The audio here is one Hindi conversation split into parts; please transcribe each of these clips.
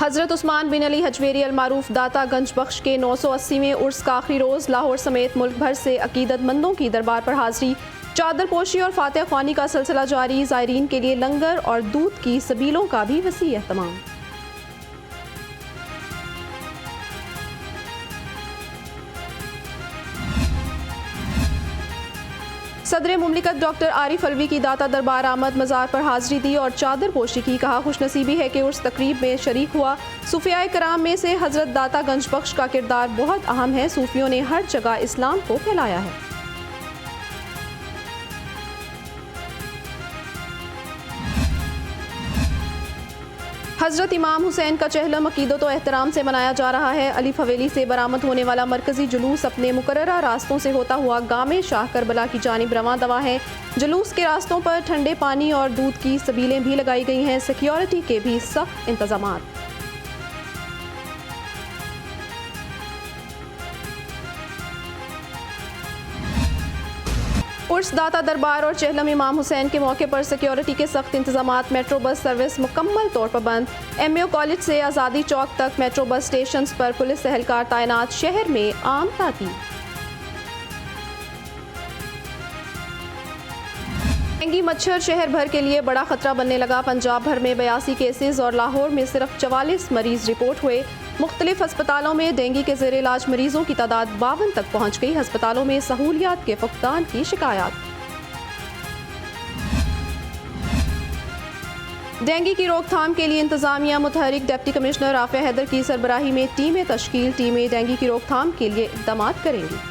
हज़रत उस्मान बिन अली हजवेरी अल मारूफ दाता गंज बख्श के 980वें उर्स का आखिरी रोज़ लाहौर समेत मुल्क भर से अकीदतमंदों की दरबार पर हाजिरी, चादर पोशी और फातिहा ख्वानी का सिलसिला जारी। ज़ायरीन के लिए लंगर और दूध की सबीलों का भी वसी एहतमाम। सदर मुमलिकत डॉक्टर आरिफ अलवी की दाता दरबार आमद, मज़ार पर हाजिरी दी और चादर पोशी की। कहा, खुशनसीबी है कि उर्स तकरीब में शरीक हुआ। सूफियाए कराम में से हज़रत दाता गंज बख्श का किरदार बहुत अहम है। सूफियों ने हर जगह इस्लाम को फैलाया है। हज़रत इमाम हुसैन का चहलम अकीदत और एहतराम से मनाया जा रहा है। अली हवेली से बरामद होने वाला मरकजी जुलूस अपने मुकर्ररा रास्तों से होता हुआ गामे शाह करबला की जानिब रवां दवा है। जुलूस के रास्तों पर ठंडे पानी और दूध की सबीलें भी लगाई गई हैं। सिक्योरिटी के भी सख्त इंतजामात। उर्स दाता दरबार और चहलम इमाम हुसैन के मौके पर सिक्योरिटी के सख्त इंतजामात। मेट्रो बस सर्विस मुकम्मल तौर पर बंद। MAO कॉलेज से आज़ादी चौक तक मेट्रो बस स्टेशन पर पुलिस एहलकार तैनात। शहर में आम ताती। डेंगू मच्छर शहर भर के लिए बड़ा खतरा बनने लगा। पंजाब भर में 82 केसेस और लाहौर में सिर्फ 44 मरीज रिपोर्ट हुए। मुख्तलिफ अस्पतालों में डेंगू के ज़ेर इलाज मरीजों की तादाद 52 तक पहुँच गई। अस्पतालों में सहूलियात के फुकदान की शिकायत। डेंगू की रोकथाम के लिए इंतजामिया मुतहरिक। डिप्टी कमिश्नर आफिया हैदर की सरबराही में टीमें तश्कील। टीमें डेंगू की रोकथाम के लिए इक़दाम करेंगी।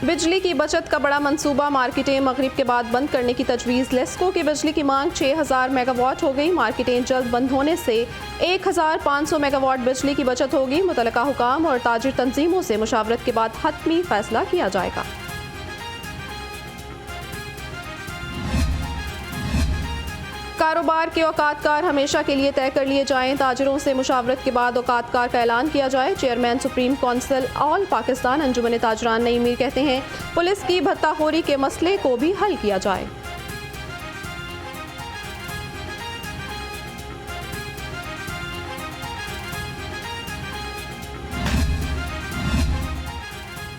बिजली की बचत का बड़ा मंसूबा। मार्केटें मगरिब के बाद बंद करने की तजवीज़। लेस्को की बिजली की मांग 6000 मेगावाट हो गई। मार्केटें जल्द बंद होने से 1500 मेगावाट बिजली की बचत होगी। मुतलका हुकाम और ताजिर तंजीमों से मुशावरत के बाद हतमी फैसला किया जाएगा। कारोबार के औकातकार हमेशा के लिए तय कर लिए जाएं। ताजिरों से मुशावरत के बाद औकातकार का ऐलान किया जाए। Chairman supreme council all Pakistan Anjuman Tajiran Naeem Mir कहते हैं, पुलिस की भत्ताखोरी के मसले को भी हल किया जाए।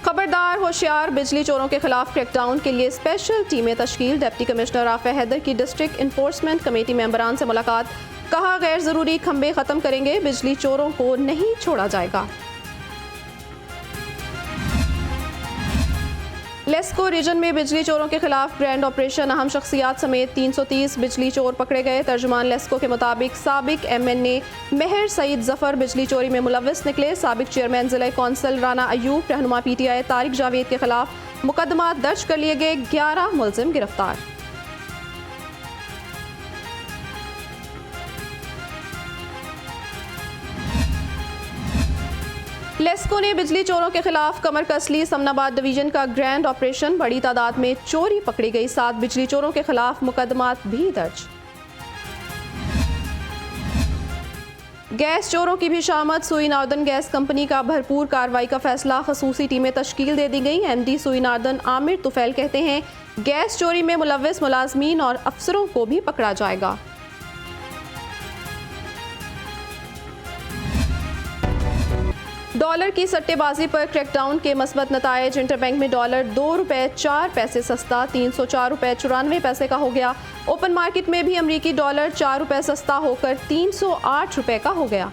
खबरदार होशियार, बिजली चोरों के खिलाफ क्रैकडाउन के लिए स्पेशल टीमें तश्कील। डिप्टी कमिश्नर आफिया हैदर की डिस्ट्रिक्ट इन्फोर्समेंट कमेटी मेंबरान से मुलाकात। कहा, गैर जरूरी खंबे खत्म करेंगे, बिजली चोरों को नहीं छोड़ा जाएगा। लेस्को रीजन में बिजली चोरों के खिलाफ ग्रैंड ऑपरेशन। अहम शख्सियात समेत 330 बिजली चोर पकड़े गए। तर्जुमान लेस्को के मुताबिक साबिक MNA मेहर सईद जफर बिजली चोरी में मुलव्वस निकले। साबिक चेयरमैन जिला कौंसिल राना अयूब, रहनुमा PTI तारिक जावेद के खिलाफ मुकदमा दर्ज कर लिए गए। 11 मुलजिम गिरफ्तार। लेस्को ने बिजली चोरों के खिलाफ कमर कस ली। समनाबाद डिवीजन का ग्रैंड ऑपरेशन। बड़ी तादाद में चोरी पकड़ी गई। 7 बिजली चोरों के खिलाफ मुकदमात भी दर्ज। गैस चोरों की भी शामत। सुई नॉर्दर्न गैस कंपनी का भरपूर कार्रवाई का फैसला। खसूसी टीमें तश्कील दे दी गई। MD सुई नॉर्दर्न आमिर तुफैल कहते हैं, गैस चोरी में मुलव्वस मुलाजमीन और अफसरों को भी पकड़ा जाएगा। डॉलर की सट्टेबाजी पर क्रैकडाउन के मस्बत नतायज। इंटरबैंक में डॉलर 2 रुपये 4 पैसे सस्ता 304 रुपये 94 पैसे का हो गया। ओपन मार्केट में भी अमरीकी डॉलर 4 रुपये सस्ता होकर 308 रुपये का हो गया।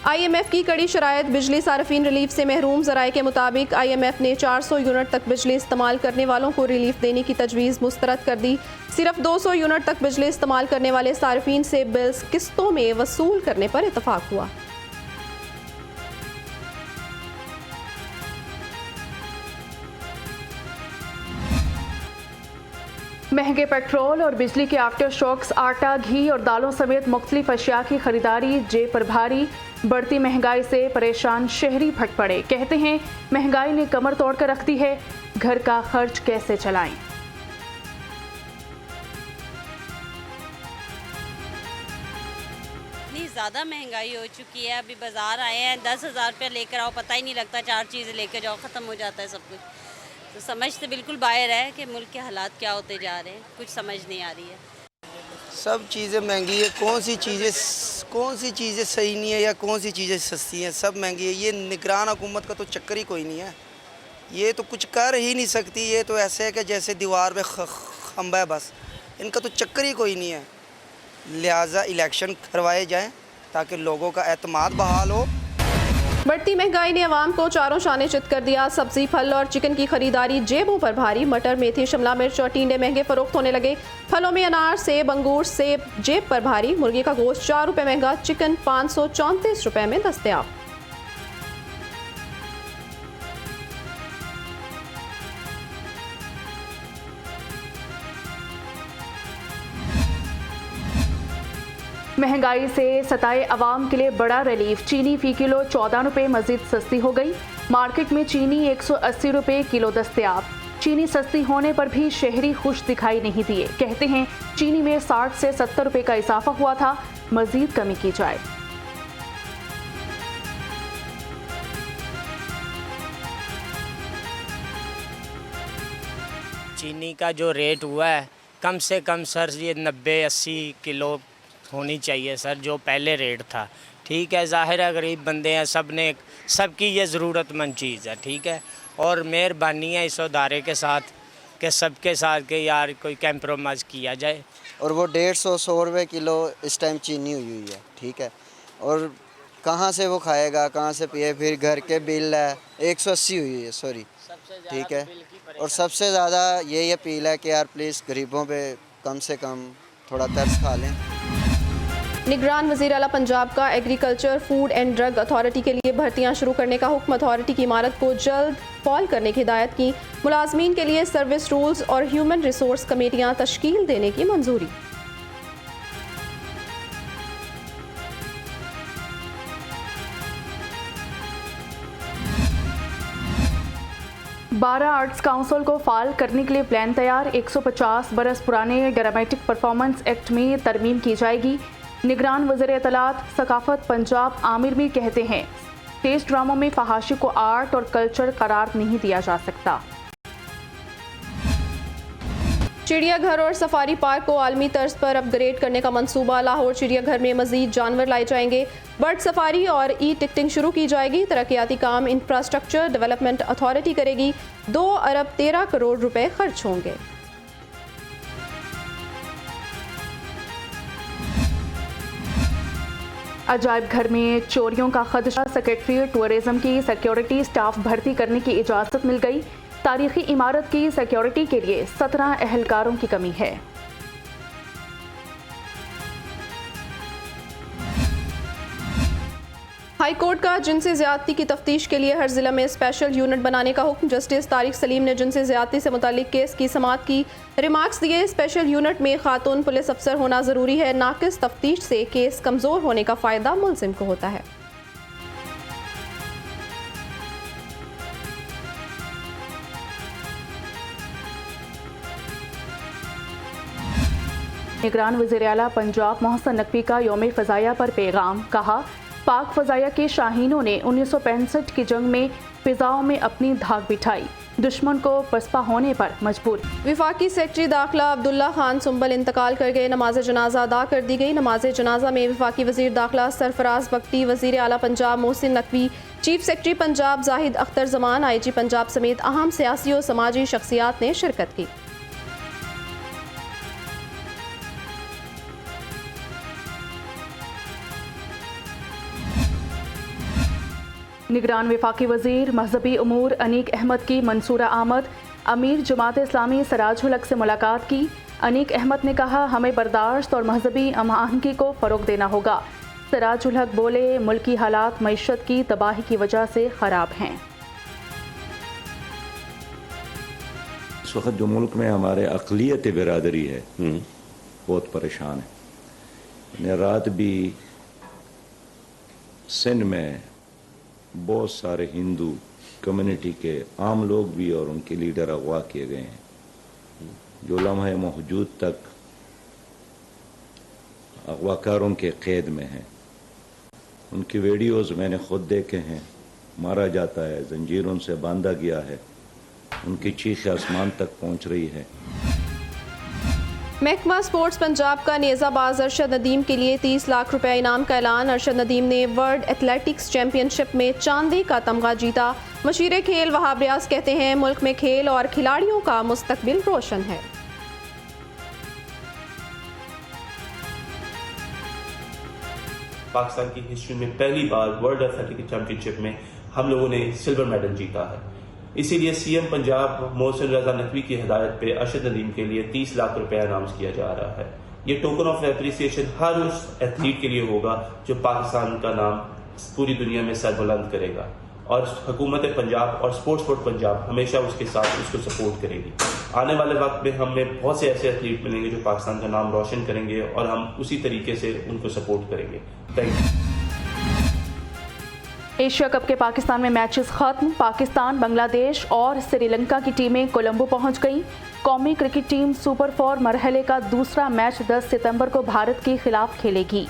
IMF की कड़ी शरायत। बिजली सार्फिन रिलीफ से महरूम। ज़राए के मुताबिक IMF ने 400 यूनिट तक बिजली इस्तेमाल करने वालों को रिलीफ देने की तजवीज़ मुस्तरद कर दी। सिर्फ 200 यूनिट तक बिजली इस्तेमाल करने वाले सार्फिन से बिल्स किस्तों में वसूल करने पर इत्तफाक हुआ। महंगे पेट्रोल और बिजली के आफ्टर शॉक्स। आटा, घी और दालों समेत मुख्तलिफ अशिया की खरीदारी जेब पर भारी। बढ़ती महंगाई से परेशान शहरी फट पड़े। कहते हैं, महंगाई ने कमर तोड़ कर रख दी है, घर का खर्च कैसे चलाएं। ज़्यादा महंगाई हो चुकी है। अभी बाज़ार आए हैं 10,000 रुपया लेकर आओ, पता ही नहीं लगता 4 चीज़ें लेकर जाओ, ख़त्म हो जाता है सब कुछ। तो समझ से बिल्कुल बाहर है कि मुल्क के हालात क्या होते जा रहे हैं, कुछ समझ नहीं आ रही है। सब चीज़ें महंगी है। कौन सी चीज़ें सही नहीं है या कौन सी चीज़ें सस्ती हैं? सब महंगी है। ये निगरान हुकूमत का तो चक्कर ही कोई नहीं है। ये तो कुछ कर ही नहीं सकती। ये तो ऐसे है कि जैसे दीवार पे खंबा है बस। इनका तो चक्कर ही कोई नहीं है। लिहाजा इलेक्शन करवाए जाएं ताकि लोगों का एतमाद बहाल हो। बढ़ती महंगाई ने अवाम को चारों शाने चित कर दिया। सब्जी, फल और चिकन की खरीदारी जेबों पर भारी। मटर, मेथी, शिमला मिर्च और टिंडे महंगे फरोख्त होने लगे। फलों में अनार, सेब, अंगूर, सेब जेब पर भारी। मुर्गी का गोश्त 4 रुपये महंगा। चिकन 534 रुपये में दस्तयाब। महंगाई से सताए अवाम के लिए बड़ा रिलीफ। चीनी फी किलो 14 रुपये मजीद सस्ती हो गई। मार्केट में चीनी 180 रुपये किलो दस्तयाब। चीनी सस्ती होने पर भी शहरी खुश दिखाई नहीं दिए। कहते हैं चीनी में 60 से 70 रुपये का इजाफा हुआ था, मजीद कमी की जाए। चीनी का जो रेट हुआ है कम से कम सर ये 90-80 किलो होनी चाहिए सर, जो पहले रेट था। ठीक है, ज़ाहिर है गरीब बंदे हैं, सबकी ये ज़रूरतमंद चीज़ है। ठीक है, और मेहरबानी है इस अदारे के साथ कि सबके साथ के यार कोई कंप्रोमाइज़ किया जाए। और वो 150-100 रुपये किलो इस टाइम चीनी हुई है। ठीक है, और कहाँ से वो खाएगा, कहाँ से पिए? फिर घर के बिल है 180 हुई है, सॉरी। ठीक है, और सबसे ज़्यादा यही अपील है कि यार प्लीज़ गरीबों पे कम से कम थोड़ा तरस खा लें। निगरान वज़ीर आला पंजाब का agriculture, food and drug authority के लिए भर्तियां शुरू करने का हुक्म। अथॉरिटी की इमारत को जल्द फॉल करने की हिदायत की। मुलाजमीन के लिए सर्विस रूल्स और ह्यूमन रिसोर्स कमेटियां तश्कील देने की मंजूरी। बारा आर्ट्स काउंसिल को फाल करने के लिए प्लान तैयार। 150 बरस पुराने ड्रामेटिक परफॉर्मेंस एक्ट में तरमीम की जाएगी। निगरान वज़ीर इत्तलात सकाफत पंजाब आमिर मीर कहते हैं स्टेज ड्रामों में फहाशी को आर्ट और कल्चर करार नहीं दिया जा सकता। चिड़ियाघर और सफारी पार्क को आलमी तर्ज पर अपग्रेड करने का मंसूबा। लाहौर चिड़ियाघर में मजीद जानवर लाए जाएंगे। बर्ड सफारी और ई टिकटिंग शुरू की जाएगी। तरक्याती काम इंफ्रास्ट्रक्चर डेवलपमेंट अथॉरिटी करेगी। 2 अरब 13 करोड़ रुपए खर्च होंगे। अजायब घर में चोरियों का खदशा। सेक्रेटरी टूरिज्म की सिक्योरिटी स्टाफ भर्ती करने की इजाज़त मिल गई। तारीखी इमारत की सिक्योरिटी के लिए 17 एहलकारों की कमी है। हाई कोर्ट का जिनसी ज्यादती की तफ्तीश के लिए हर जिला में स्पेशल यूनिट बनाने का हुक्म। जस्टिस तारिक सलीम ने जिनसी ज्यादती से मुतालिक केस की समाअत की। रिमार्क्स दिए, स्पेशल यूनिट में खातून पुलिस अफसर होना जरूरी है। नाकिस तफ्तीश से केस कमजोर होने का फायदा मुलजिम को होता है। निगरान वज़ीर आला पंजाब मोहसिन नकवी का यौम फ़ज़ाया पर पैगाम। कहा पाक फ़ज़ाया के शाहीनों ने 1965 की जंग में फ़िज़ाओं में अपनी धाक बिठाई, दुश्मन को पसपा होने पर मजबूर। विफाकी सेक्रेटरी दाखिला अब्दुल्ला खान सुंबल इंतकाल कर गए। नमाज जनाजा अदा कर दी गई। नमाज जनाजा में विफाकी वज़ीर दाखिला सरफराज बख्ती, वज़ीर आला Punjab Mohsin Naqvi, chief secretary Punjab Zahid Akhtar Zaman, IG Punjab समेत अहम सियासी और समाजी शख्सियात ने शिरकत की। निगरान वफाकी वज़ीर मजहबी उमूर अनीक अहमद की मंसूरा आमद। अमीर जमात इस्लामी सराजुल हक से मुलाकात की। अनीक अहमद ने कहा हमें बर्दाश्त और मजहबी अमानगी को फ़रोग देना होगा। सराजुल हक बोले मुल्की हालात मईशत की तबाही की वजह से ख़राब हैं। इस वक्त जो मुल्क में हमारे अक़लियत बिरादरी है बहुत परेशान है। रात भी सिंध में बहुत सारे हिंदू कम्युनिटी के आम लोग भी और उनके लीडर अगवा किए गए हैं, जो लम्हे मौजूद तक अगवाकारों के कैद में हैं। उनकी वीडियोस मैंने खुद देखे हैं। मारा जाता है, जंजीरों से बांधा गया है, उनकी चीख आसमान तक पहुंच रही है। महकमा स्पोर्ट्स पंजाब का नेज़ाबाज अरशद नदीम के लिए 30 लाख रुपए इनाम का ऐलान। अरशद नदीम ने वर्ल्ड एथलेटिक्स चैंपियनशिप में चांदी का तमगा जीता। मशीर खेल वहाब रियाज कहते हैं मुल्क में खेल और खिलाड़ियों का मुस्तकबिल रोशन है। पाकिस्तान की हिस्ट्री में पहली बार वर्ल्ड एथलेटिक्स चैंपियनशिप में हम लोगों ने सिल्वर मेडल जीता है। इसीलिए सीएम पंजाब मोहसिन रजा नकवी की हिदायत पे अरशद नदीम के लिए 30 लाख रुपए अनाउंस किया जा रहा है। ये टोकन ऑफ एप्रिसिएशन हर उस एथलीट के लिए होगा जो पाकिस्तान का नाम पूरी दुनिया में सरबुलंद करेगा, और हुकूमत पंजाब और स्पोर्ट्स बोर्ड पंजाब हमेशा उसके साथ उसको सपोर्ट करेगी। आने वाले वक्त में हमें बहुत से ऐसे एथलीट मिलेंगे जो पाकिस्तान का नाम रोशन करेंगे और हम उसी तरीके से उनको सपोर्ट करेंगे। Thank you. एशिया कप के पाकिस्तान में मैचेस खत्म। पाकिस्तान, बांग्लादेश और श्रीलंका की टीमें कोलंबो पहुंच गईं। कौमी क्रिकेट टीम सुपर 4 मरहले का दूसरा मैच 10 सितंबर को भारत के खिलाफ खेलेगी।